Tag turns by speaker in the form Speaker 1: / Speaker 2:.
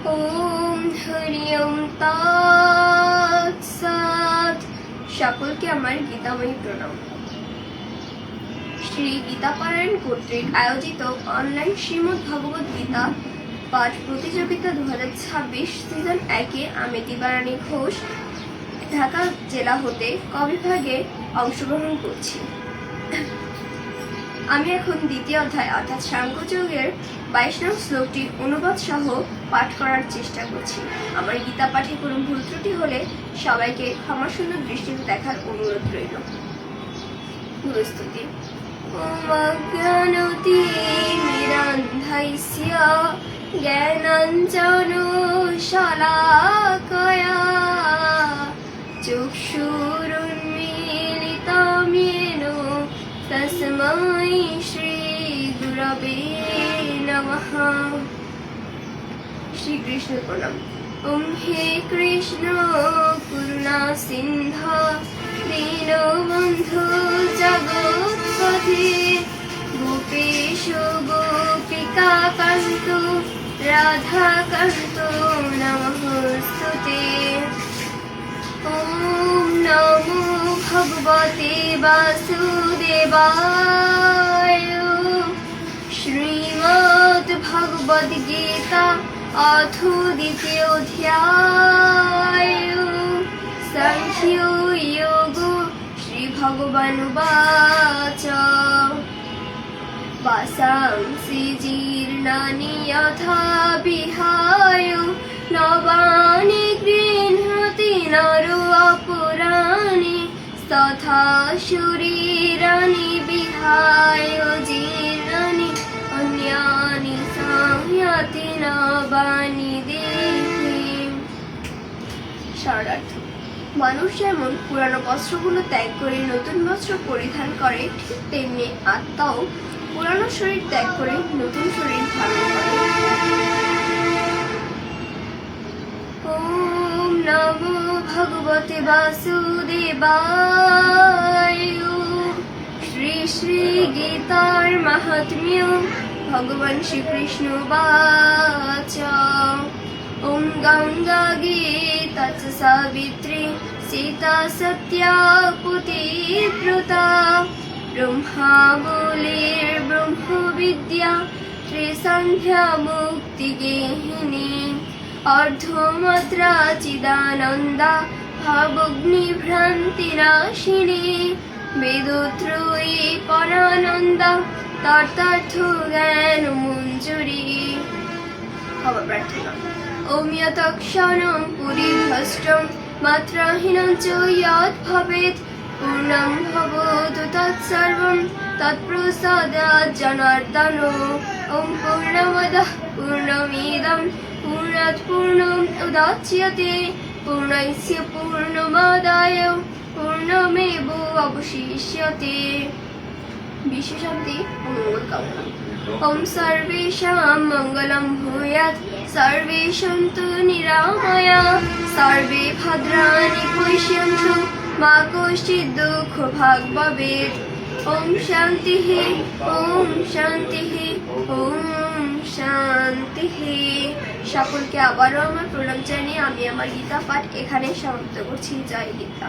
Speaker 1: ওম হরি ওম তৎসৎ। সকলকে আমার গীতাময়ী প্রণাম। শ্রী গীতা পারায়ণ কর্তৃক আয়োজিত অনলাইন শ্রীমদ্ ভগবদ গীতা পাঠ প্রতিযোগিতা 2026 সিজন 1-এ আমি দিবারানী ঘোষ ঢাকা জেলা হতে ক বিভাগে অংশগ্রহণ করছি। আমি এখন দ্বিতীয় অধ্যায় অর্থাৎ সাংখ্যযোগের 22 নং শ্লোকটির অনুবাদ সহ পাঠ করার চেষ্টা করছি। আমার গীতা পাঠে কোনো ভুল ত্রুটি হলে সবাইকে ক্ষমাসুন্দর দৃষ্টিতে দেখার অনুরোধ রইল। প্রস্তুতি। ওম অজ্ঞানতিমিরান্ধাস্য জ্ঞানাঞ্জনশলাকয়া চক্ষুরুন্মীলিतं येन তস্मै শ্রী গুরবে নমঃ। শ্রীকৃষ্ণ প্রণাম। ওম হে কৃষ্ণ করুণা সিন্ধু দীনবন্ধু জগৎপতে গোপেশ গোপিকা কান্ত রাধাকান্ত নমস্তুতে। ওম নমো ভগবতে বাসুদেবায়। শ্রীমদ্ ভগবদ গীতা অথ দ্বিতীয় অধ্যায় সাংখ্য যোগ। শ্রী ভগবানুবাচ বাসাংসি জীর্ণানি যথা বিহায় নবানি গৃহ্ণাতি নরো অপরাণি তথা শরীরাণি বিহায় জীর্ণানি অন্যানি সংয়াতি নবানি দেহি। সারার্থ। মানুষ যেমন পুরানো বস্ত্রগুলো ত্যাগ করে নতুন বস্ত্র পরিধান করে, ঠিক তেমনি আত্মাও পুরানো শরীর ত্যাগ করে নতুন শরীর ধারণ করে। ওম নমো ভগবতে বাসুদেবায়। শ্রী শ্রী গীতার মাহাত্ম্য। ভগবান শ্রীকৃষ্ণ বাচ ওম গঙ্গা গীতা চ সাবিত্রী সীতা সত্যা পতিব্রতা ব্রহ্মা বলির ব্রহ্ম বিদ্যা ত্রিসন্ধ্যা মুক্তি গেহিনী অর্ধমাত্রা চিদানন্দা ভাবগ্নি ভ্রান্তি নাশিনী বেদত্রয়ী পরানন্দা তথার্থ জ্ঞান মঞ্জুরি। ক্ষমা প্রার্থনা। ওম যৎক্ষণং পরিভ্রষ্টং মাত্রাহীনং চ যৎ ভবেৎ পূর্ণং ভবতু তৎসর্বং তৎপ্রসাদাৎ জনার্দন। ওম পূর্ণমদঃ পূর্ণমিদং পূর্ণাৎ পূর্ণম উদাচ্যতে পূর্ণস্য পূর্ণমাদায় পূর্ণমেবাবশিষ্যতে। বিশ্বশান্তি ও মঙ্গল কামনা। ওম সর্বেষাং মঙ্গলং ভূয়াৎ সর্বে সন্তু নিরাময়াঃ সর্বে ভদ্রাণি পশ্যন্তু মা কশ্চিৎ দুঃখভাগ্ ভবেৎ। ওম শান্তিঃ ওম শান্তিঃ ওম শান্তিঃ। সকলকে আবারও আমার প্রণাম জানিয়ে আমি আমার গীতা পাঠ এখানে সমাপ্ত করছি। জয় গীতা।